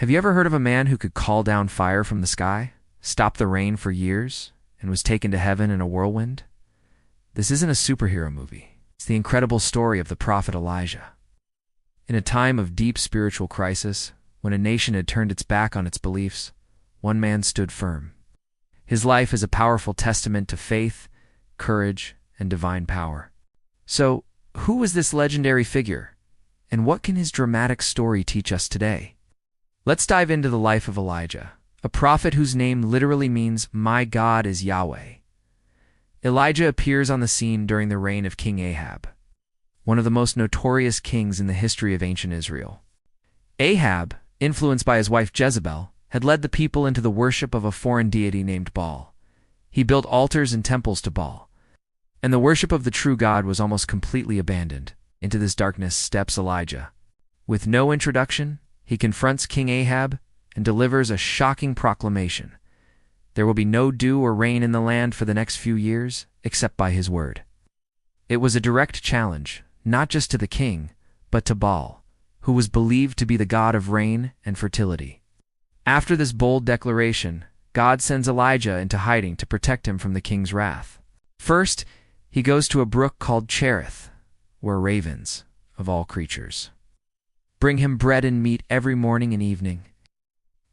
Have you ever heard of a man who could call down fire from the sky, stop the rain for years, and was taken to heaven in a whirlwind? This isn't a superhero movie. It's the incredible story of the prophet Elijah. In a time of deep spiritual crisis, when a nation had turned its back on its beliefs, one man stood firm. His life is a powerful testament to faith, courage, and divine power. So, who was this legendary figure, and what can his dramatic story teach us today? Let's dive into the life of Elijah, a prophet whose name literally means, "My God is Yahweh." Elijah appears on the scene during the reign of King Ahab, one of the most notorious kings in the history of ancient Israel. Ahab, influenced by his wife Jezebel, had led the people into the worship of a foreign deity named Baal. He built altars and temples to Baal, and the worship of the true God was almost completely abandoned. Into this darkness steps Elijah. With no introduction, he confronts King Ahab and delivers a shocking proclamation. There will be no dew or rain in the land for the next few years, except by his word. It was a direct challenge, not just to the king, but to Baal, who was believed to be the god of rain and fertility. After this bold declaration, God sends Elijah into hiding to protect him from the king's wrath. First, he goes to a brook called Cherith, where ravens, of all creatures, bring him bread and meat every morning and evening.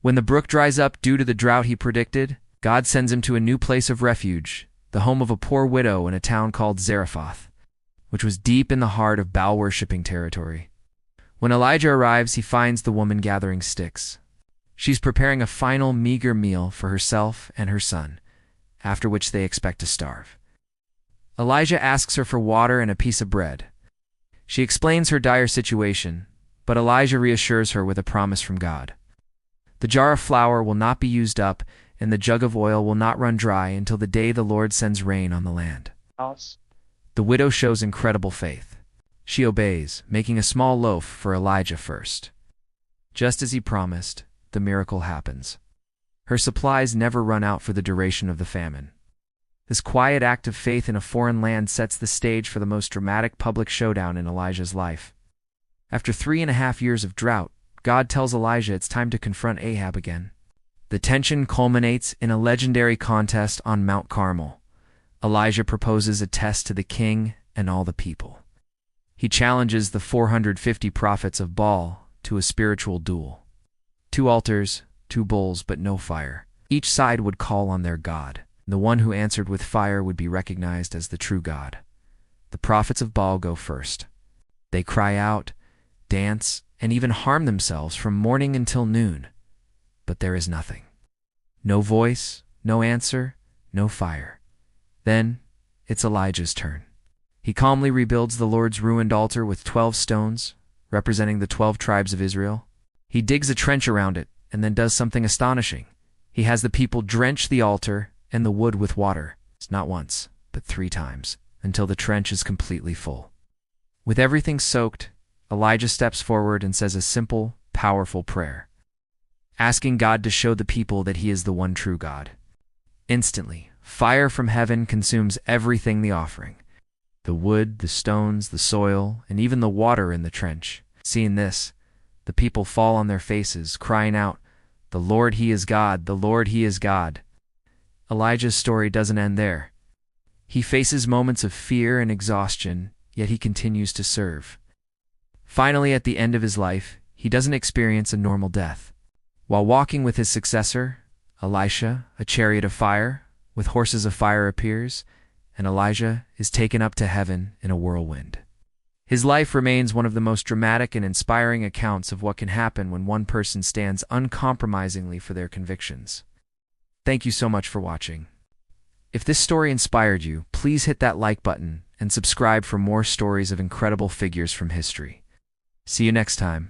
When the brook dries up due to the drought he predicted, God sends him to a new place of refuge, the home of a poor widow in a town called Zarephath, which was deep in the heart of Baal-worshipping territory. When Elijah arrives, he finds the woman gathering sticks. She's preparing a final meager meal for herself and her son, after which they expect to starve. Elijah asks her for water and a piece of bread. She explains her dire situation, but Elijah reassures her with a promise from God. The jar of flour will not be used up, and the jug of oil will not run dry until the day the Lord sends rain on the land. The widow shows incredible faith. She obeys, making a small loaf for Elijah first. Just as he promised, the miracle happens. Her supplies never run out for the duration of the famine. This quiet act of faith in a foreign land sets the stage for the most dramatic public showdown in Elijah's life. After 3.5 years of drought, God tells Elijah it's time to confront Ahab again. The tension culminates in a legendary contest on Mount Carmel. Elijah proposes a test to the king and all the people. He challenges the 450 prophets of Baal to a spiritual duel. 2 altars, 2 bulls, but no fire. Each side would call on their God. The one who answered with fire would be recognized as the true God. The prophets of Baal go first. They cry out, dance, and even harm themselves from morning until noon. But there is nothing. No voice, no answer, no fire. Then, it's Elijah's turn. He calmly rebuilds the Lord's ruined altar with 12 stones, representing the 12 tribes of Israel. He digs a trench around it, and then does something astonishing. He has the people drench the altar and the wood with water, not once, but 3 times, until the trench is completely full. With everything soaked, Elijah steps forward and says a simple, powerful prayer, asking God to show the people that he is the one true God. Instantly, fire from heaven consumes everything the offering: the wood, the stones, the soil, and even the water in the trench. Seeing this, the people fall on their faces, crying out, "The Lord, he is God! The Lord, he is God!" Elijah's story doesn't end there. He faces moments of fear and exhaustion, yet he continues to serve. Finally, at the end of his life, he doesn't experience a normal death. While walking with his successor, Elisha, a chariot of fire with horses of fire appears, and Elijah is taken up to heaven in a whirlwind. His life remains one of the most dramatic and inspiring accounts of what can happen when one person stands uncompromisingly for their convictions. Thank you so much for watching. If this story inspired you, please hit that like button and subscribe for more stories of incredible figures from history. See you next time.